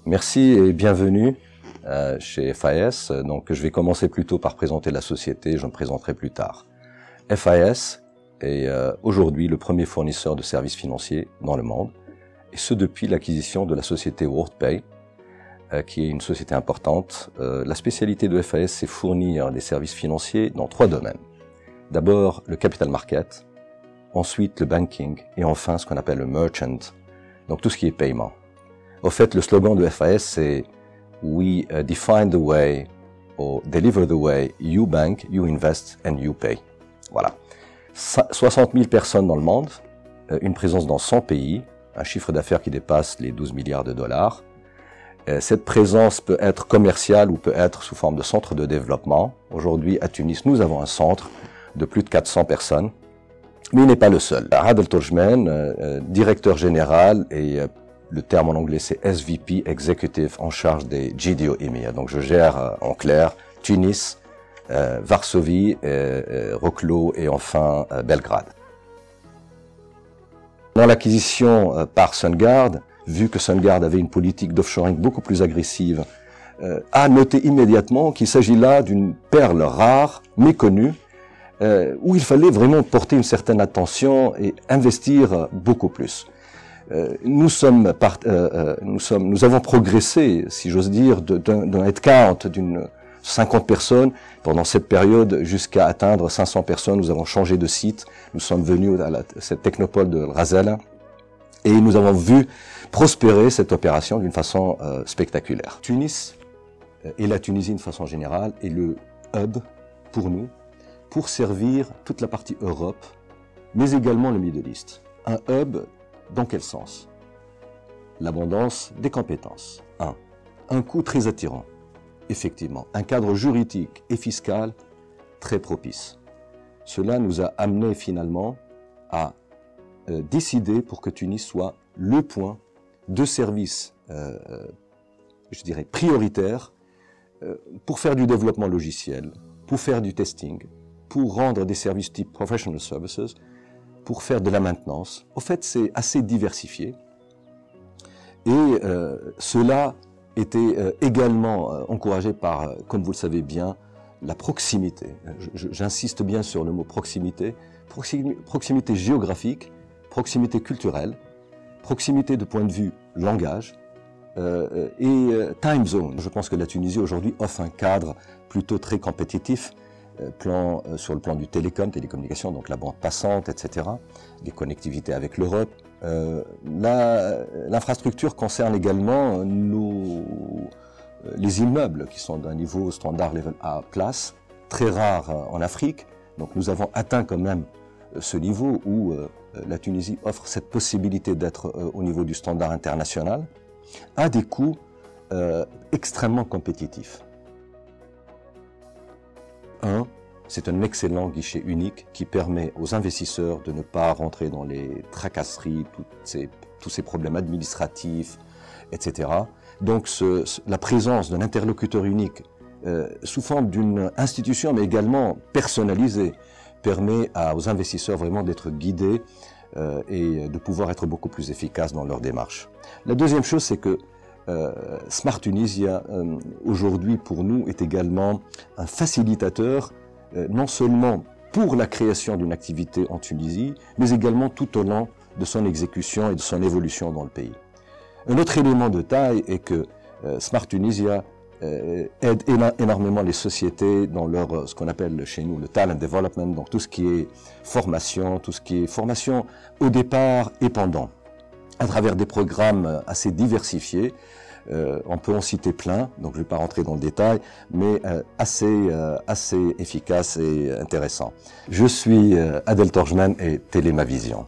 Merci et bienvenue chez FIS. Donc, je vais commencer plutôt par présenter la société, je me présenterai plus tard. FIS est aujourd'hui le premier fournisseur de services financiers dans le monde, et ce depuis l'acquisition de la société WorldPay, qui est une société importante. La spécialité de FIS, c'est fournir des services financiers dans 3 domaines. D'abord, le capital market, ensuite le banking, et enfin ce qu'on appelle le merchant, donc tout ce qui est paiement. Au fait, le slogan de FIS, c'est « We define the way or deliver the way you bank, you invest and you pay ». Voilà. 60 000 personnes dans le monde, une présence dans 100 pays, un chiffre d'affaires qui dépasse les 12 milliards de dollars. Cette présence peut être commerciale ou peut être sous forme de centre de développement. Aujourd'hui, à Tunis, nous avons un centre de plus de 400 personnes, mais il n'est pas le seul. Adel Torjman, directeur général, et le terme en anglais c'est SVP, Executive, en charge des GDO EMEA. Donc je gère en clair Tunis, Varsovie, Wrocław et enfin Belgrade. Dans l'acquisition par SunGard, vu que SunGard avait une politique d'offshoring beaucoup plus agressive, a noté immédiatement qu'il s'agit là d'une perle rare, méconnue, où il fallait vraiment porter une certaine attention et investir beaucoup plus. Nous avons progressé, si j'ose dire, d'un headcount d'une 50 personnes pendant cette période jusqu'à atteindre 500 personnes. Nous avons changé de site, nous sommes venus à cette technopole de Rasala et nous avons vu prospérer cette opération d'une façon spectaculaire. Tunis et la Tunisie de façon générale est le hub pour nous, pour servir toute la partie Europe, mais également le Middle East. Un hub, dans quel sens? L'abondance des compétences. Un coût très attirant. Effectivement, un cadre juridique et fiscal très propice. Cela nous a amené finalement à décider pour que Tunis soit le point de service, je dirais, prioritaire pour faire du développement logiciel, pour faire du testing, pour rendre des services type professional services, pour faire de la maintenance. Au fait, c'est assez diversifié. Et cela était également encouragé par, comme vous le savez bien, la proximité. J'insiste bien sur le mot proximité. Proximité géographique, proximité culturelle, proximité de point de vue langage et time zone. Je pense que la Tunisie aujourd'hui offre un cadre plutôt très compétitif, sur le plan du télécommunication, donc la bande passante, etc., les connectivités avec l'Europe. L'infrastructure concerne également les immeubles qui sont d'un niveau standard level A+, très rare en Afrique. Donc nous avons atteint quand même ce niveau où la Tunisie offre cette possibilité d'être au niveau du standard international à des coûts extrêmement compétitifs. C'est un excellent guichet unique qui permet aux investisseurs de ne pas rentrer dans les tracasseries, tous ces problèmes administratifs, etc. Donc la présence d'un interlocuteur unique sous forme d'une institution mais également personnalisée permet aux investisseurs vraiment d'être guidés et de pouvoir être beaucoup plus efficaces dans leur démarche. La deuxième chose, c'est que Smart Tunisia, aujourd'hui pour nous, est également un facilitateur non seulement pour la création d'une activité en Tunisie, mais également tout au long de son exécution et de son évolution dans le pays. Un autre élément de taille est que Smart Tunisia aide énormément les sociétés dans ce qu'on appelle chez nous le talent development, donc tout ce qui est formation au départ et pendant, à travers des programmes assez diversifiés. On peut en citer plein, donc je ne vais pas rentrer dans le détail, mais assez efficace et intéressant. Je suis Adel Torjman et telle est ma vision.